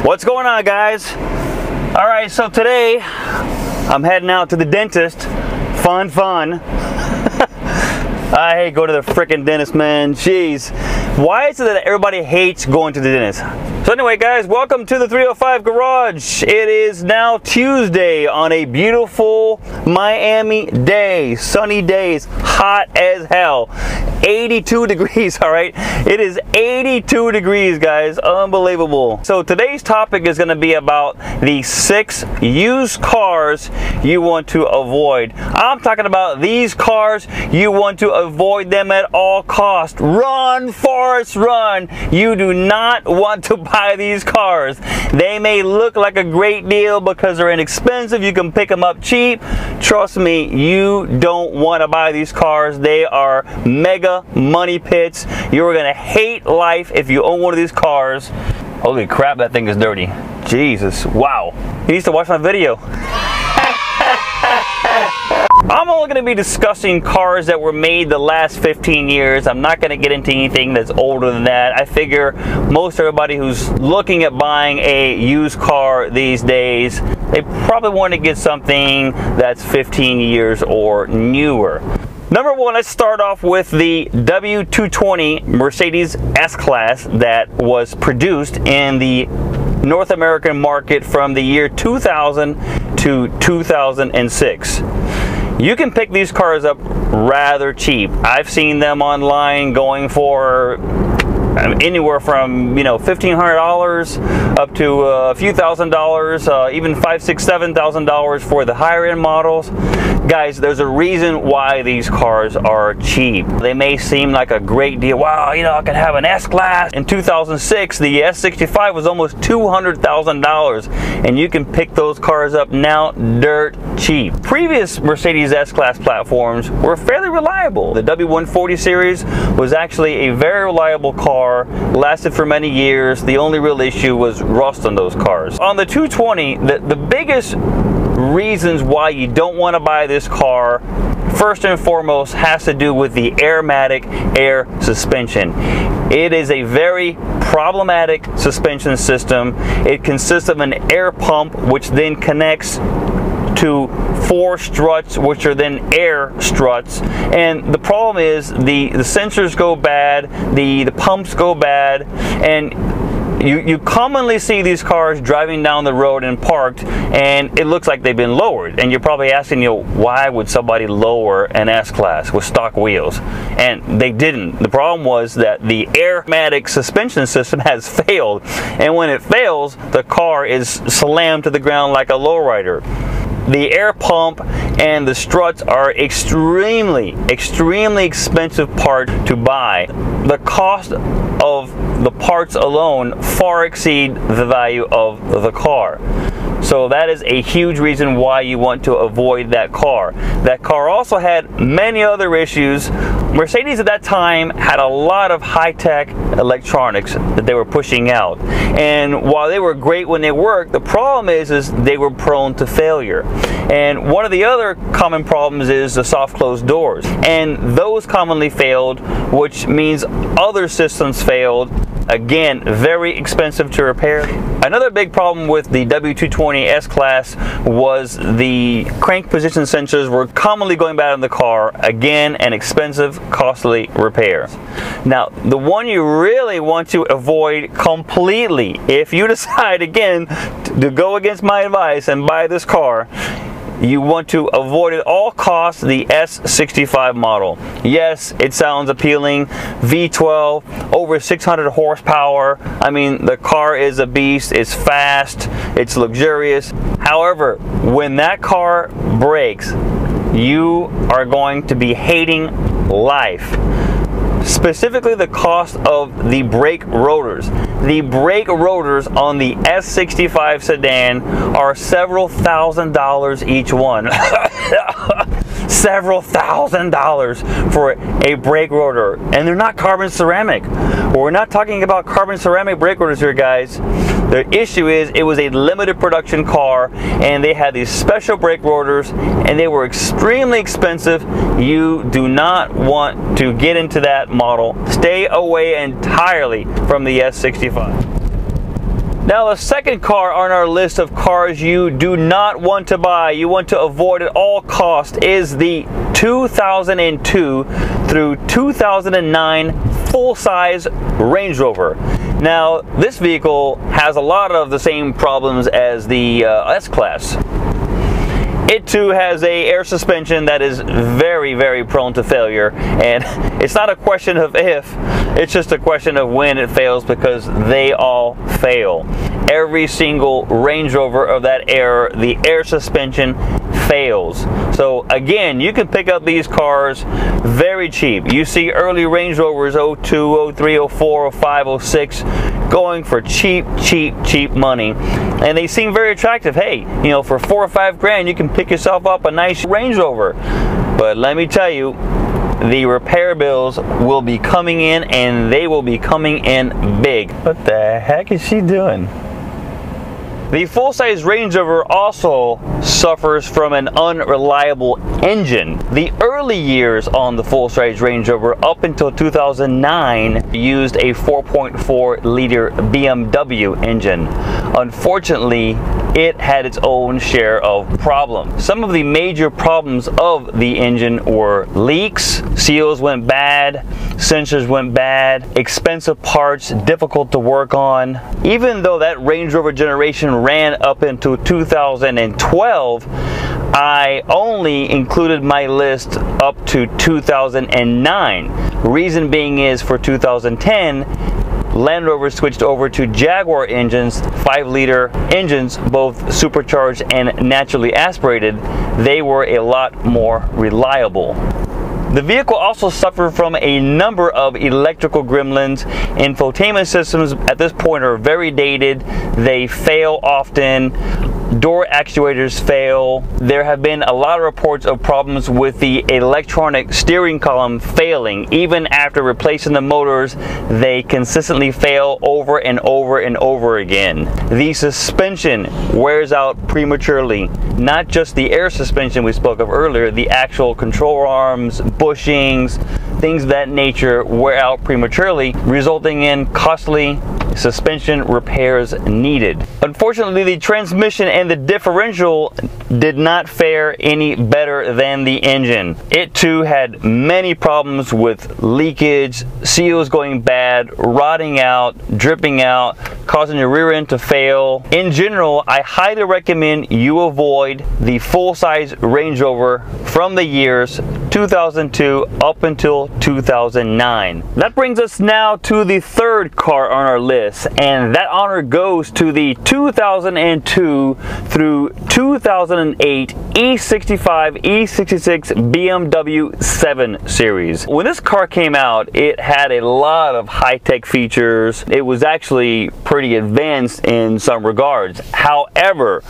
What's going on, guys? All right, so today I'm heading out to the dentist. Fun. I hate going to the freaking dentist, man. Jeez. Why is it that everybody hates going to the dentist? So anyway, guys, welcome to the 305 Garage. It is now Tuesday on a beautiful Miami day. Sunny days, hot as hell. 82 degrees, all right? It is 82 degrees, guys. Unbelievable. So today's topic is going to be about the 6 used cars you want to avoid. I'm talking about these cars. You want to avoid them at all costs. Run, Forrest, run. You do not want to buy these cars. They may look like a great deal because they're inexpensive. You can pick them up cheap. Trust me, you don't want to buy these cars. They are mega money pits. You're gonna hate life if you own one of these cars. Holy crap, that thing is dirty. Jesus, wow. You need to watch my video. I'm only going to be discussing cars that were made the last 15 years. I'm not going to get into anything that's older than that. I figure most everybody who's looking at buying a used car these days, they probably want to get something that's 15 years or newer. Number one, let's start off with the W220 Mercedes S-Class that was produced in the North American market from the year 2000 to 2006. You can pick these cars up rather cheap. I've seen them online going for anywhere from, $1,500 up to a few $1,000s, even $5,000, $6,000, $7,000 for the higher end models. Guys, there's a reason why these cars are cheap. They may seem like a great deal. Wow, I could have an S-Class. In 2006, the S65 was almost $200,000, and you can pick those cars up now dirt cheap. Previous Mercedes S-Class platforms were fairly reliable. The W140 series was actually a very reliable car, lasted for many years. The only real issue was rust on those cars. On the 220, the biggest reasons why you don't want to buy this car, first and foremost, has to do with the Airmatic air suspension. It is a very problematic suspension system. It consists of an air pump, which then connects to 4 struts, which are then air struts, and the problem is the sensors go bad, the pumps go bad, and you commonly see these cars driving down the road and parked, and it looks like they've been lowered. And you're probably asking, why would somebody lower an S-Class with stock wheels? And they didn't. The problem was that the Airmatic suspension system has failed, and when it fails, the car is slammed to the ground like a lowrider. The air pump and the struts are extremely expensive part to buy. The cost of the parts alone far exceed the value of the car. So that is a huge reason why you want to avoid that car. That car also had many other issues. Mercedes at that time had a lot of high-tech electronics that they were pushing out. And while they were great when they worked, the problem is they were prone to failure. And one of the other common problems is the soft closed doors. And those commonly failed, which means other systems failed. Again, very expensive to repair. Another big problem with the W220 S-Class was the crank position sensors were commonly going bad in the car. Again, an expensive, costly repair. Now, the one you really want to avoid completely, if you decide again to go against my advice and buy this car, you want to avoid at all costs the S65 model. Yes, it sounds appealing. V12, over 600 horsepower. I mean, the car is a beast. It's fast. It's luxurious. However, when that car breaks, you are going to be hating life. Specifically, the cost of the brake rotors. The brake rotors on the S65 sedan are several $1,000s each one. Several $1,000s for a brake rotor, and they're not carbon ceramic. We're not talking about carbon ceramic brake rotors here, guys. The issue is it was a limited production car, and they had these special brake rotors, and they were extremely expensive. You do not want to get into that model. Stay away entirely from the S65. Now, the second car on our list of cars you do not want to buy, you want to avoid at all costs, is the 2002 through 2009 full-size Range Rover. Now, this vehicle has a lot of the same problems as the S-Class. It too has a air suspension that is very, very prone to failure, and it's not a question of if, it's just a question of when it fails, because they all fail. Every single Range Rover of that era, the air suspension fails. So again, you can pick up these cars very cheap. You see early Range Rovers 02, 03, 04, 05, 06 going for cheap money, and they seem very attractive. Hey, you know, for $4 or $5 grand you can pick yourself up a nice Range Rover. But let me tell you, the repair bills will be coming in, and they will be coming in big. What the heck is she doing? The full-size Range Rover also suffers from an unreliable engine. The early years on the full-size Range Rover, up until 2009, used a 4.4 liter BMW engine. Unfortunately, it had its own share of problems. Some of the major problems of the engine were leaks, seals went bad, sensors went bad, expensive parts, difficult to work on. Even though that Range Rover generation ran up into 2012, I only included my list up to 2009. Reason being is, for 2010, Land Rover switched over to Jaguar engines, 5-liter engines, both supercharged and naturally aspirated. They were a lot more reliable. The vehicle also suffered from a number of electrical gremlins. Infotainment systems at this point are very dated. They fail often. Door actuators fail. There have been a lot of reports of problems with the electronic steering column failing. Even after replacing the motors, they consistently fail over and over and over again. The suspension wears out prematurely. Not just the air suspension we spoke of earlier, the actual control arms, bushings, things of that nature wear out prematurely, resulting in costly suspension repairs needed. Unfortunately, the transmission and the differential did not fare any better than the engine. It too had many problems with leakage, seals going bad, rotting out, dripping out, causing your rear end to fail. In general, I highly recommend you avoid the full-size Range Rover from the years 2002 up until 2009. That brings us now to the third car on our list, and that honor goes to the 2002 through 2008 E65, E66 BMW 7 Series. When this car came out, it had a lot of high-tech features. It was actually pretty advanced in some regards. However,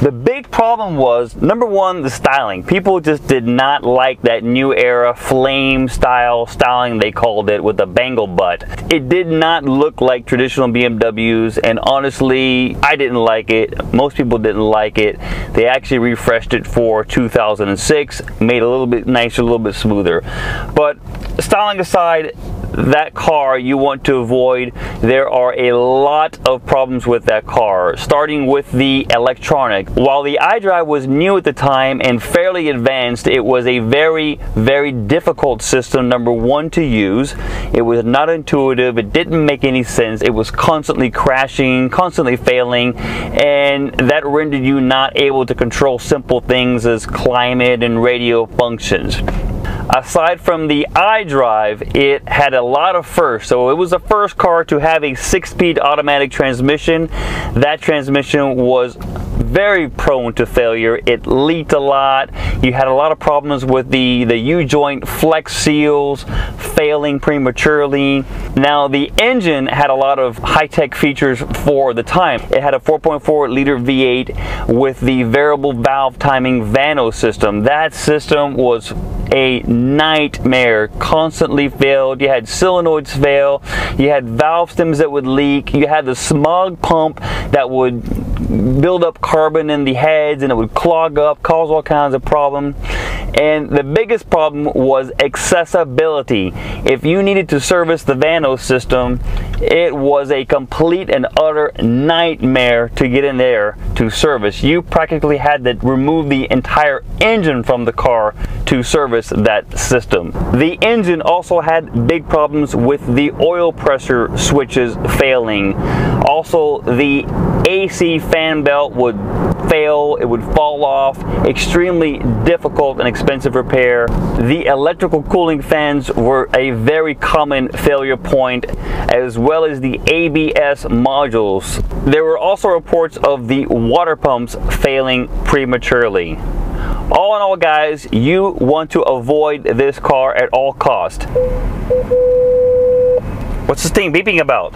the big problem was, number one, the styling. People just did not like that new era flame styling they called it, with the bangle butt. It did not look like traditional BMWs, and honestly, I didn't like it. Most people didn't like it. They actually refreshed it for 2006, made it a little bit nicer, a little bit smoother. But styling aside, that car you want to avoid. There are a lot of problems with that car, starting with the electronic. While the iDrive was new at the time and fairly advanced, it was a very, very difficult system, number one, to use. It was not intuitive. It didn't make any sense. It was constantly crashing, constantly failing, and that rendered you not able to control simple things as climate and radio functions. Aside from the iDrive, it had a lot of firsts. So it was the first car to have a 6-speed automatic transmission. That transmission was very prone to failure. It leaked a lot. You had a lot of problems with the U-joint flex seals failing prematurely. Now, the engine had a lot of high-tech features for the time. It had a 4.4 liter V8 with the variable valve timing Vano system. That system was a nightmare, constantly failed. You had solenoids fail, you had valve stems that would leak, you had the smog pump that would build up carbon in the heads and it would clog up, cause all kinds of problems. And the biggest problem was accessibility. If you needed to service the Vanos system, it was a complete and utter nightmare to get in there to service. You practically had to remove the entire engine from the car to service that system. The engine also had big problems with the oil pressure switches failing. Also, the AC fan belt would fail, it would fall off. Extremely difficult and expensive repair. The electrical cooling fans were a very common failure point, as well as the ABS modules. There were also reports of the water pumps failing prematurely. All in all, guys, you want to avoid this car at all costs. What's this thing beeping about?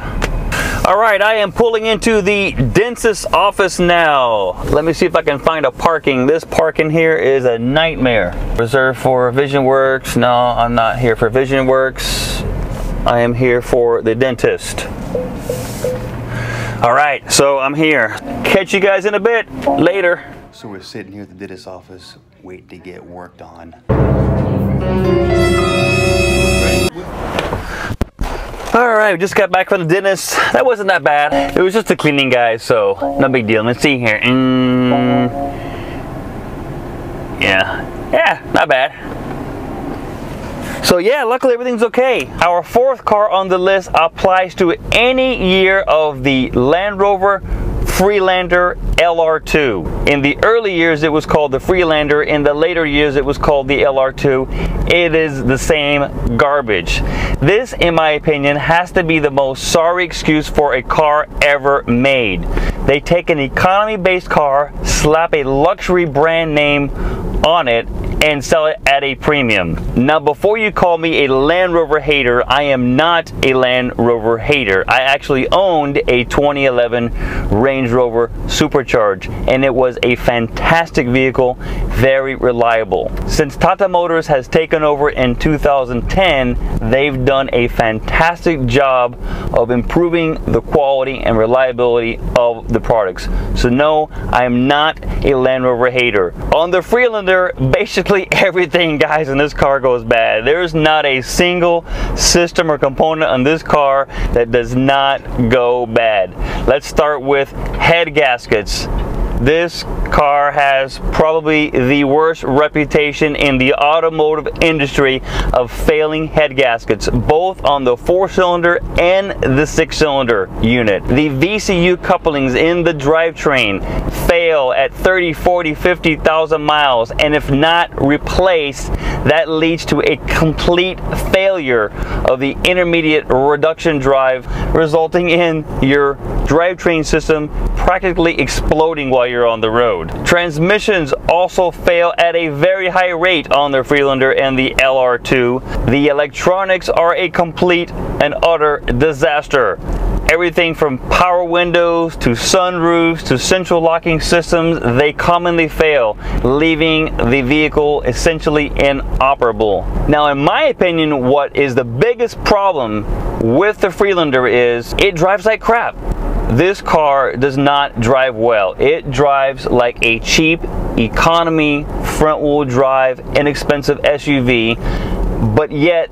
Alright, I am pulling into the dentist's office now. Let me see if I can find a parking. This parking here is a nightmare. Reserved for VisionWorks. No, I'm not here for VisionWorks. I am here for the dentist. Alright, so I'm here. Catch you guys in a bit. Later. So we're sitting here at the dentist's office, waiting to get worked on. Alright, we just got back from the dentist. That wasn't that bad. It was just a cleaning, guys, so no big deal. Let's see here. Yeah, not bad. So yeah, luckily everything's okay. Our fourth car on the list applies to any year of the Land Rover Freelander LR2. In the early years it was called the Freelander, in the later years it was called the LR2. It is the same garbage. This, in my opinion, has to be the most sorry excuse for a car ever made. They take an economy-based car, slap a luxury brand name on it, and sell it at a premium. Now, before you call me a Land Rover hater, I am not a Land Rover hater. I actually owned a 2011 Range Rover Supercharge, and it was a fantastic vehicle, very reliable. Since Tata Motors has taken over in 2010, they've done a fantastic job of improving the quality and reliability of the products. So no, I am not a Land Rover hater. On the Freelander, basically everything, guys, in this car goes bad. There's not a single system or component on this car that does not go bad. Let's start with head gaskets. This car has probably the worst reputation in the automotive industry of failing head gaskets, both on the 4-cylinder and the 6-cylinder unit. The VCU couplings in the drivetrain fail at 30, 40, 50,000 miles, and if not replaced, that leads to a complete failure of the intermediate reduction drive, resulting in your drivetrain system practically exploding while you're on the road. Transmissions also fail at a very high rate on the Freelander and the LR2. The electronics are a complete and utter disaster. Everything from power windows to sunroofs to central locking systems, they commonly fail, leaving the vehicle essentially inoperable. Now, in my opinion, what is the biggest problem with the Freelander is it drives like crap. This car does not drive well. It drives like a cheap economy front-wheel drive inexpensive SUV, but yet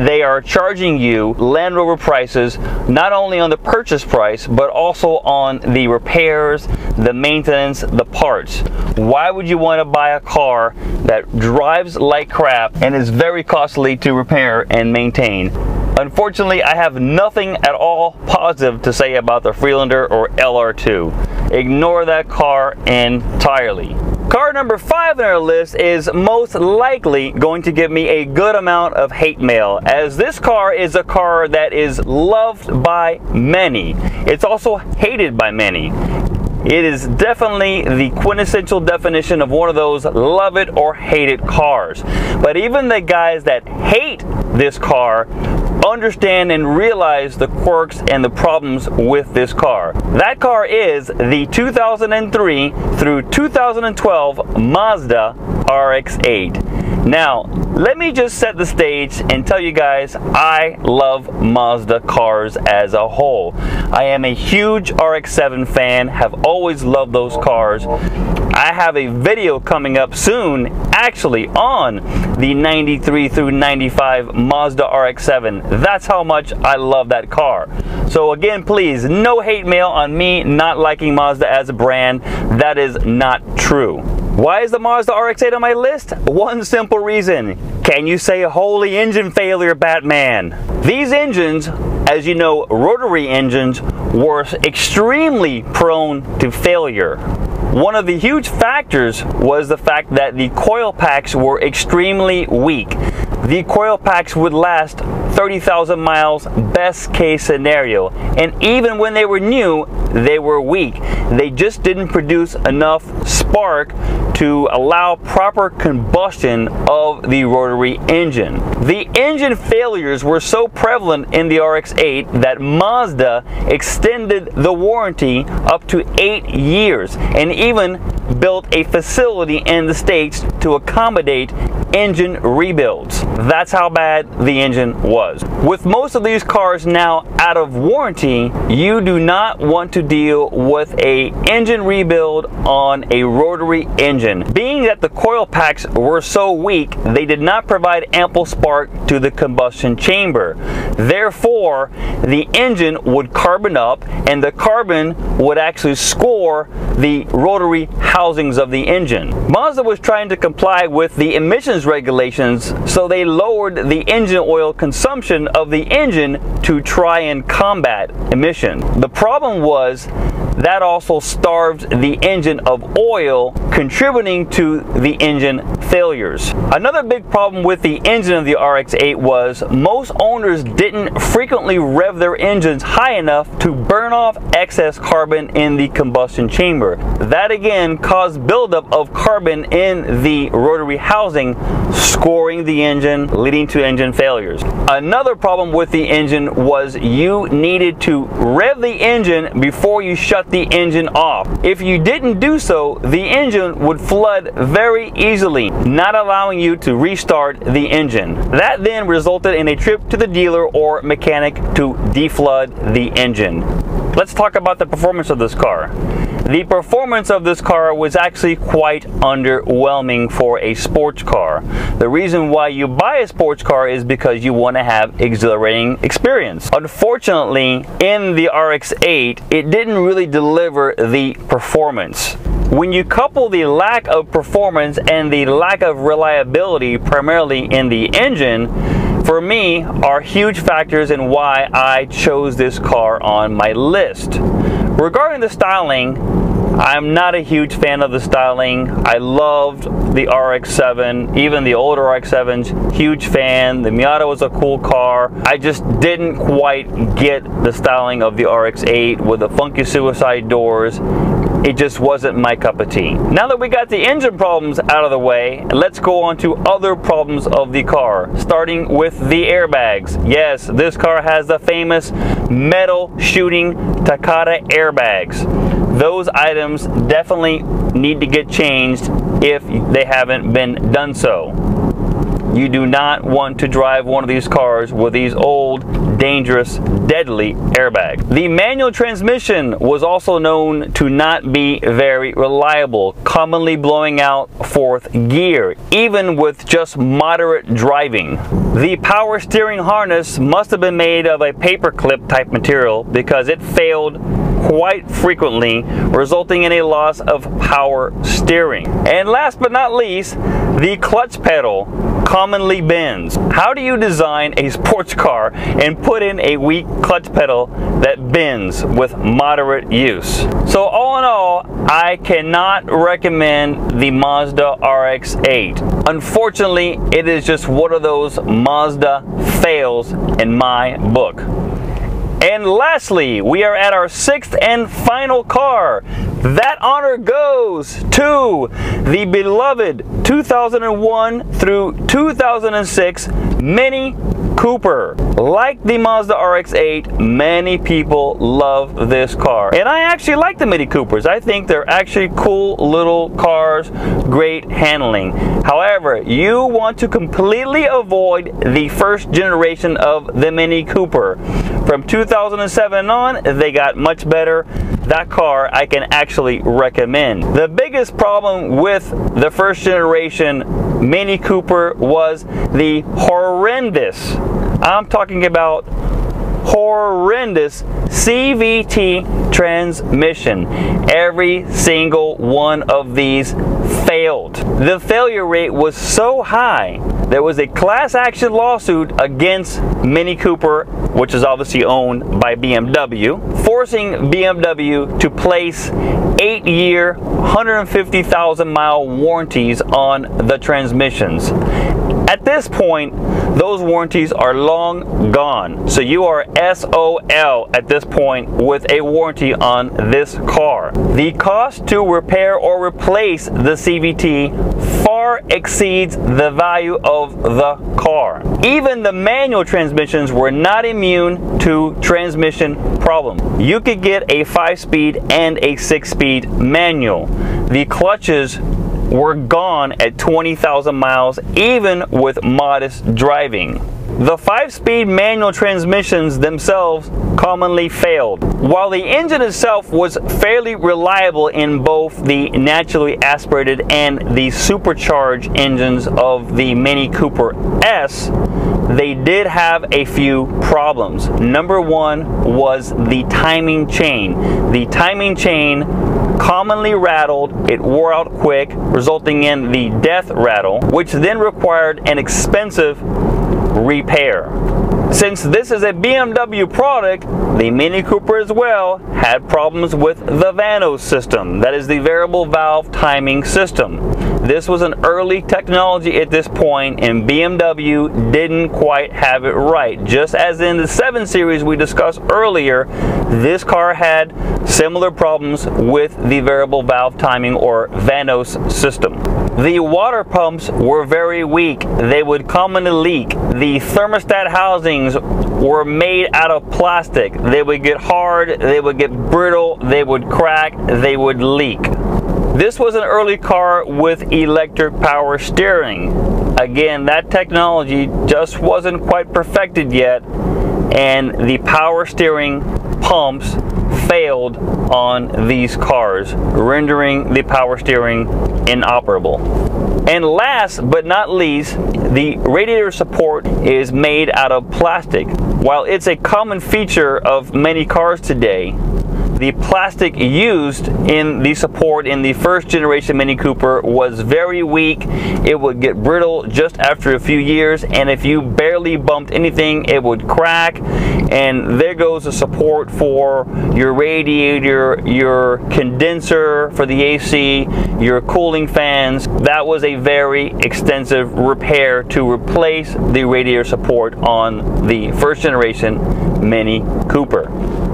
they are charging you Land Rover prices, not only on the purchase price but also on the repairs, the maintenance, the parts. Why would you want to buy a car that drives like crap and is very costly to repair and maintain? Unfortunately, I have nothing at all positive to say about the Freelander or LR2. Ignore that car entirely. Car number 5 on our list is most likely going to give me a good amount of hate mail, as this car is a car that is loved by many. It's also hated by many. It is definitely the quintessential definition of one of those love it or hate it cars. But even the guys that hate this car understand and realize the quirks and the problems with this car. That car is the 2003 through 2012 Mazda RX-8. Now, let me just set the stage and tell you guys I love Mazda cars as a whole. I am a huge RX-7 fan, have always loved those cars. I have a video coming up soon actually on the 93 through 95 Mazda RX-7. That's how much I love that car. So again, please, no hate mail on me not liking Mazda as a brand. That is not true. Why is the Mazda RX-8 on my list? One simple reason. Can you say holy engine failure, Batman? These engines, as you know, rotary engines, were extremely prone to failure. One of the huge factors was the fact that the coil packs were extremely weak. The coil packs would last 30,000 miles, best case scenario. And even when they were new, they were weak. They just didn't produce enough spark to allow proper combustion of the rotary engine. The engine failures were so prevalent in the RX-8 that Mazda extended the warranty up to 8 years and even built a facility in the States to accommodate engine rebuilds. That's how bad the engine was. With most of these cars now out of warranty, you do not want to deal with an engine rebuild on a rotary engine. Being that the coil packs were so weak, they did not provide ample spark to the combustion chamber. Therefore, the engine would carbon up and the carbon would actually score the rotary housings of the engine. Mazda was trying to comply with the emissions regulations, so they lowered the engine oil consumption of the engine to try and combat emission. The problem was that also starved the engine of oil, contributing to the engine failures. Another big problem with the engine of the RX-8 was most owners didn't frequently rev their engines high enough to burn off excess carbon in the combustion chamber. That again caused buildup of carbon in the rotary housing, scoring the engine, leading to engine failures. Another problem with the engine was you needed to rev the engine before you shut the engine off. If you didn't do so, the engine would flood very easily, not allowing you to restart the engine. That then resulted in a trip to the dealer or mechanic to deflood the engine. Let's talk about the performance of this car. The performance of this car was actually quite underwhelming for a sports car. The reason why you buy a sports car is because you want to have exhilarating experience. Unfortunately, in the RX-8, it didn't really deliver the performance. When you couple the lack of performance and the lack of reliability, primarily in the engine, for me, are huge factors in why I chose this car on my list. Regarding the styling, I'm not a huge fan of the styling. I loved the RX-7, even the older RX-7s, huge fan. The Miata was a cool car. I just didn't quite get the styling of the RX-8 with the funky suicide doors. It just wasn't my cup of tea. Now that we got the engine problems out of the way, let's go on to other problems of the car, starting with the airbags. Yes, this car has the famous metal shooting Takata airbags. Those items definitely need to get changed if they haven't been done so. You do not want to drive one of these cars with these old, dangerous, deadly airbags. The manual transmission was also known to not be very reliable, commonly blowing out fourth gear, even with just moderate driving. The power steering harness must have been made of a paperclip type material because it failed quite frequently, resulting in a loss of power steering. And last but not least, the clutch pedal commonly bends. How do you design a sports car and put in a weak clutch pedal that bends with moderate use? So all in all, I cannot recommend the Mazda RX-8. Unfortunately, it is just one of those Mazda fails in my book. And lastly, we are at our sixth and final car. That honor goes to the beloved 2001 through 2006 Mini Cooper. Like the Mazda RX-8, many people love this car. And I actually like the Mini Coopers. I think they're actually cool little cars, great handling. However, you want to completely avoid the first generation of the Mini Cooper. From 2007 on, they got much better. That car I can actually recommend. The biggest problem with the first generation Mini Cooper was the horrendous, I'm talking about horrendous CVT transmission. Every single one of these failed. The failure rate was so high, there was a class action lawsuit against Mini Cooper, which is obviously owned by BMW, forcing BMW to place 8-year, 150,000 mile warranties on the transmissions. At this point, those warranties are long gone. So you are SOL at this point with a warranty on this car. The cost to repair or replace the CVT far exceeds the value of the car. Even the manual transmissions were not immune to transmission problem. You could get a 5-speed and a 6-speed manual. The clutches were gone at 20,000 miles, even with modest driving. The 5-speed manual transmissions themselves commonly failed. While the engine itself was fairly reliable in both the naturally aspirated and the supercharged engines of the Mini Cooper S, they did have a few problems. Number one was the timing chain. The timing chain commonly rattled, it wore out quick, resulting in the death rattle, which then required an expensive repair. Since this is a BMW product, the Mini Cooper as well had problems with the Vanos system. That is the variable valve timing system. This was an early technology at this point, and BMW didn't quite have it right. Just as in the 7 Series we discussed earlier, this car had similar problems with the variable valve timing or Vanos system. The water pumps were very weak. They would commonly leak. The thermostat housings were made out of plastic. They would get hard, they would get brittle, they would crack, they would leak. This was an early car with electric power steering. Again, that technology just wasn't quite perfected yet, and the power steering pumps failed on these cars, rendering the power steering inoperable. And last but not least, the radiator support is made out of plastic. While it's a common feature of many cars today, the plastic used in the support in the first generation Mini Cooper was very weak. It would get brittle just after a few years, and if you barely bumped anything, it would crack. And there goes the support for your radiator, your condenser for the AC, your cooling fans. That was a very extensive repair to replace the radiator support on the first generation Mini Cooper.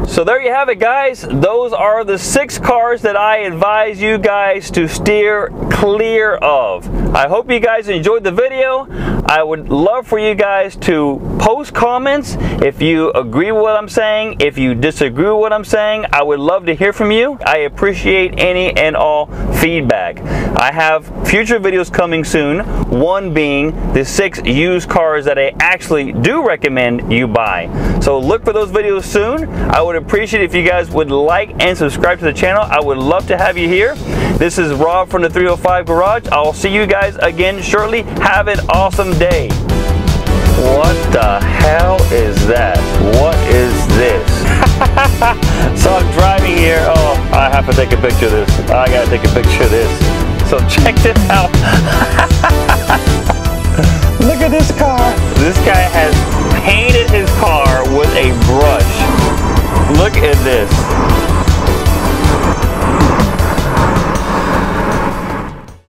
So there you have it, guys. Those are the 6 cars that I advise you guys to steer clear of. I hope you guys enjoyed the video. I would love for you guys to post comments if you agree with what I'm saying, if you disagree with what I'm saying. I would love to hear from you. I appreciate any and all feedback. I have future videos coming soon, one being the 6 used cars that I actually do recommend you buy. So look for those videos soon. I would appreciate if you guys would like and subscribe to the channel. I would love to have you here. This is Rob from the 305 Garage. I'll see you guys again shortly. Have an awesome day. What the hell is that? What is this? So I'm driving here. Oh, I have to take a picture of this. I gotta take a picture of this. So check this out. Look at this car. This guy has painted his car with a brush. Look at this.